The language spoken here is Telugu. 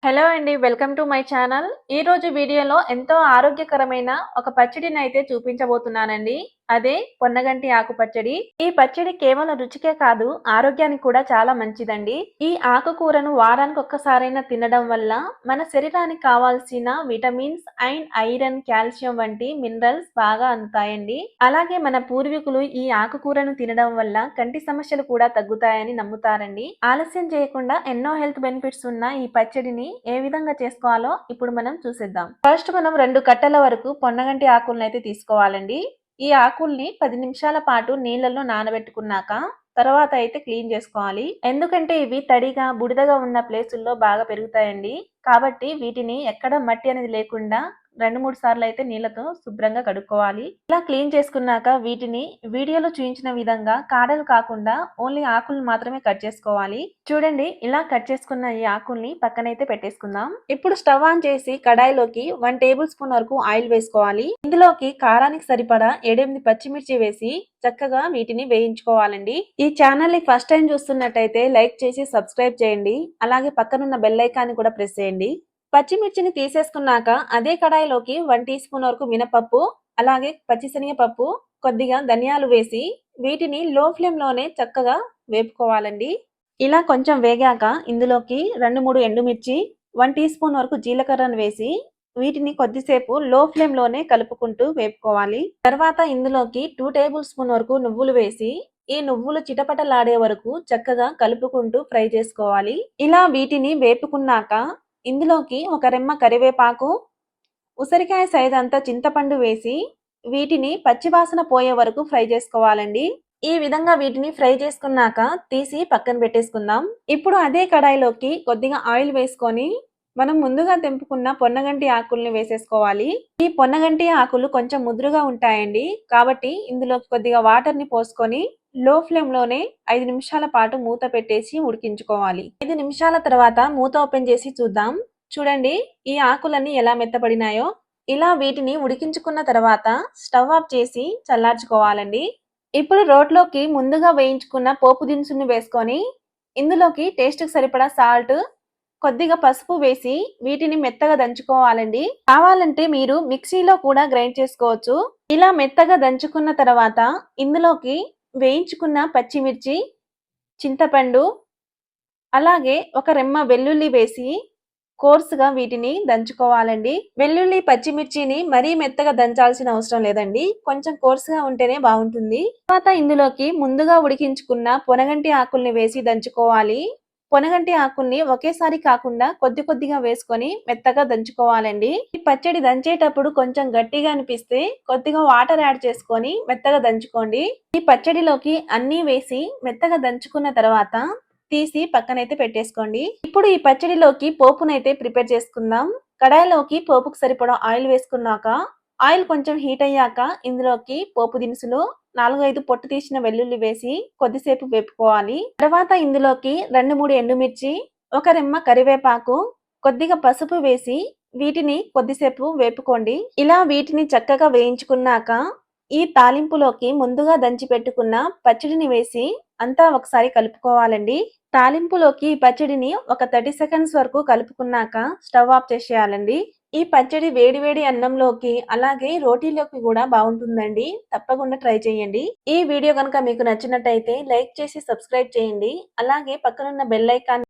హలో అండి. Welcome to my channel. ఈరోజు వీడియోలో ఎంతో ఆరోగ్యకరమైన ఒక పచ్చడినైతే చూపించబోతున్నానండి. అదే పొన్నగంటి ఆకు పచ్చడి. ఈ పచ్చడి కేవలం రుచికే కాదు, ఆరోగ్యానికి కూడా చాలా మంచిదండి. ఈ ఆకుకూరను వారానికి ఒక్కసారైనా తినడం వల్ల మన శరీరానికి కావాల్సిన విటమిన్స్ అండ్ ఐరన్, కాల్షియం వంటి మినరల్స్ బాగా అందుతాయండి. అలాగే మన పూర్వీకులు ఈ ఆకుకూరను తినడం వల్ల కంటి సమస్యలు కూడా తగ్గుతాయని నమ్ముతారండి. ఆలస్యం చేయకుండా ఎన్నో హెల్త్ బెనిఫిట్స్ ఉన్న ఈ పచ్చడిని ఏ విధంగా చేసుకోవాలో ఇప్పుడు మనం చూసేద్దాం. ఫస్ట్ మనం 2 కట్టల వరకు పొన్నగంటి ఆకులను అయితే తీసుకోవాలండి. ఈ ఆకుల్ని 10 నిమిషాల పాటు నీళ్ళలో నానబెట్టుకున్నాక తర్వాత అయితే క్లీన్ చేసుకోవాలి. ఎందుకంటే ఇవి తడిగా బుడిదగా ఉన్న ప్లేసుల్లో బాగా పెరుగుతాయండి. కాబట్టి వీటిని ఎక్కడ మట్టి అనేది లేకుండా 2-3 సార్లు అయితే నీళ్ళతో శుభ్రంగా కడుక్కోవాలి. ఇలా క్లీన్ చేసుకున్నాక వీటిని వీడియోలో చూపించిన విధంగా కాడలు కాకుండా ఓన్లీ ఆకులు మాత్రమే కట్ చేసుకోవాలి. చూడండి, ఇలా కట్ చేసుకున్న ఈ ఆకుల్ని పక్కనైతే పెట్టేసుకుందాం. ఇప్పుడు స్టవ్ ఆన్ చేసి కడాయిలోకి 1 టేబుల్ స్పూన్ వరకు ఆయిల్ వేసుకోవాలి. ఇందులోకి కారానికి సరిపడా 7-8 పచ్చిమిర్చి వేసి చక్కగా వీటిని వేయించుకోవాలండి. ఈ ఛానల్ ని ఫస్ట్ టైం చూస్తున్నట్టయితే లైక్ చేసి సబ్స్క్రైబ్ చేయండి. అలాగే పక్కనున్న బెల్ ఐకాన్ కూడా ప్రెస్ చేయండి. పచ్చిమిర్చిని తీసేసుకున్నాక అదే కడాయిలోకి 1 టీ స్పూన్ వరకు మినపప్పు, అలాగే పచ్చిశనగపప్పు, కొద్దిగా ధనియాలు వేసి వీటిని లో ఫ్లేమ్ లోనే చక్కగా వేపుకోవాలండి. ఇలా కొంచెం వేగాక ఇందులోకి 2-3 ఎండుమిర్చి, 1 టీ స్పూన్ వరకు జీలకర్రను వేసి వీటిని కొద్దిసేపు లో ఫ్లేమ్ లోనే కలుపుకుంటూ వేపుకోవాలి. తర్వాత ఇందులోకి 2 టేబుల్ స్పూన్ వరకు నువ్వులు వేసి ఈ నువ్వులు చిటపటలాడే వరకు చక్కగా కలుపుకుంటూ ఫ్రై చేసుకోవాలి. ఇలా వీటిని వేపుకున్నాక ఇందులోకి ఒక రెమ్మ కరివేపాకు, ఉసిరికాయ సైజ్ అంతా చింతపండు వేసి వీటిని పచ్చివాసన పోయే వరకు ఫ్రై చేసుకోవాలండి. ఈ విధంగా వీటిని ఫ్రై చేసుకున్నాక తీసి పక్కన పెట్టేసుకుందాం. ఇప్పుడు అదే కడాయిలోకి కొద్దిగా ఆయిల్ వేసుకొని మనం ముందుగా తెంపుకున్న పొన్నగంటి ఆకుల్ని వేసేసుకోవాలి. ఈ పొన్నగంటి ఆకులు కొంచెం ముదురుగా ఉంటాయండి. కాబట్టి ఇందులోకి కొద్దిగా వాటర్ ని పోసుకొని లో ఫ్లేమ్ లోనే 5 నిమిషాల పాటు మూత పెట్టేసి ఉడికించుకోవాలి. 5 నిమిషాల తర్వాత మూత ఓపెన్ చేసి చూద్దాం. చూడండి, ఈ ఆకులన్నీ ఎలా మెత్తపడినాయో. ఇలా వీటిని ఉడికించుకున్న తర్వాత స్టవ్ ఆఫ్ చేసి చల్లార్చుకోవాలండి. ఇప్పుడు రోట్లోకి ముందుగా వేయించుకున్న పోపు దినుసుని వేసుకొని ఇందులోకి టేస్ట్కి సరిపడా సాల్ట్, కొద్దిగా పసుపు వేసి వీటిని మెత్తగా దంచుకోవాలండి. కావాలంటే మీరు మిక్సీలో కూడా గ్రైండ్ చేసుకోవచ్చు. ఇలా మెత్తగా దంచుకున్న తర్వాత ఇందులోకి వేయించుకున్న పచ్చిమిర్చి, చింతపండు, అలాగే ఒక రెమ్మ వెల్లుల్లి వేసి కోర్సుగా వీటిని దంచుకోవాలండి. వెల్లుల్లి, పచ్చిమిర్చిని మరీ మెత్తగా దంచాల్సిన అవసరం లేదండి. కొంచెం కోర్సుగా ఉంటేనే బాగుంటుంది. తర్వాత ఇందులోకి ముందుగా ఉడికించుకున్న పొనగంటి ఆకుల్ని వేసి దంచుకోవాలి. పొనగంటి ఆకుల్ని ఒకేసారి కాకుండా కొద్ది కొద్దిగా వేసుకొని మెత్తగా దంచుకోవాలండి. ఈ పచ్చడి దంచేటప్పుడు కొంచెం గట్టిగా అనిపిస్తే కొద్దిగా వాటర్ యాడ్ చేసుకొని మెత్తగా దంచుకోండి. ఈ పచ్చడిలోకి అన్నీ వేసి మెత్తగా దంచుకున్న తర్వాత తీసి పక్కనైతే పెట్టేసుకోండి. ఇప్పుడు ఈ పచ్చడిలోకి పోపునైతే ప్రిపేర్ చేసుకుందాం. కడాయిలోకి పోపుకు సరిపడా ఆయిల్ వేసుకున్నాక ఆయిల్ కొంచెం హీట్ అయ్యాక ఇందులోకి పోపు దినుసులు, 4-5 పొట్టు తీసిన వెల్లుల్లి వేసి కొద్దిసేపు వేపుకోవాలి. తర్వాత ఇందులోకి 2-3 ఎండుమిర్చి, ఒక రెమ్మ కరివేపాకు, కొద్దిగా పసుపు వేసి వీటిని కొద్దిసేపు వేపుకోండి. ఇలా వీటిని చక్కగా వేయించుకున్నాక ఈ తాలింపులోకి ముందుగా దంచి పెట్టుకున్న పచ్చడిని వేసి అంతా ఒకసారి కలుపుకోవాలండి. తాలింపులోకి ఈ పచ్చడిని ఒక 30 సెకండ్స్ వరకు కలుపుకున్నాక స్టవ్ ఆఫ్ చేసేయాలండి. ఈ పచ్చడి వేడి వేడి అన్నంలోకి అలాగే రోటీలోకి కూడా బాగుంటుందండి. తప్పకుండా ట్రై చేయండి. ఈ వీడియో కనుక మీకు నచ్చినట్టయితే లైక్ చేసి సబ్స్క్రైబ్ చేయండి. అలాగే పక్కనున్న బెల్ ఐకాన్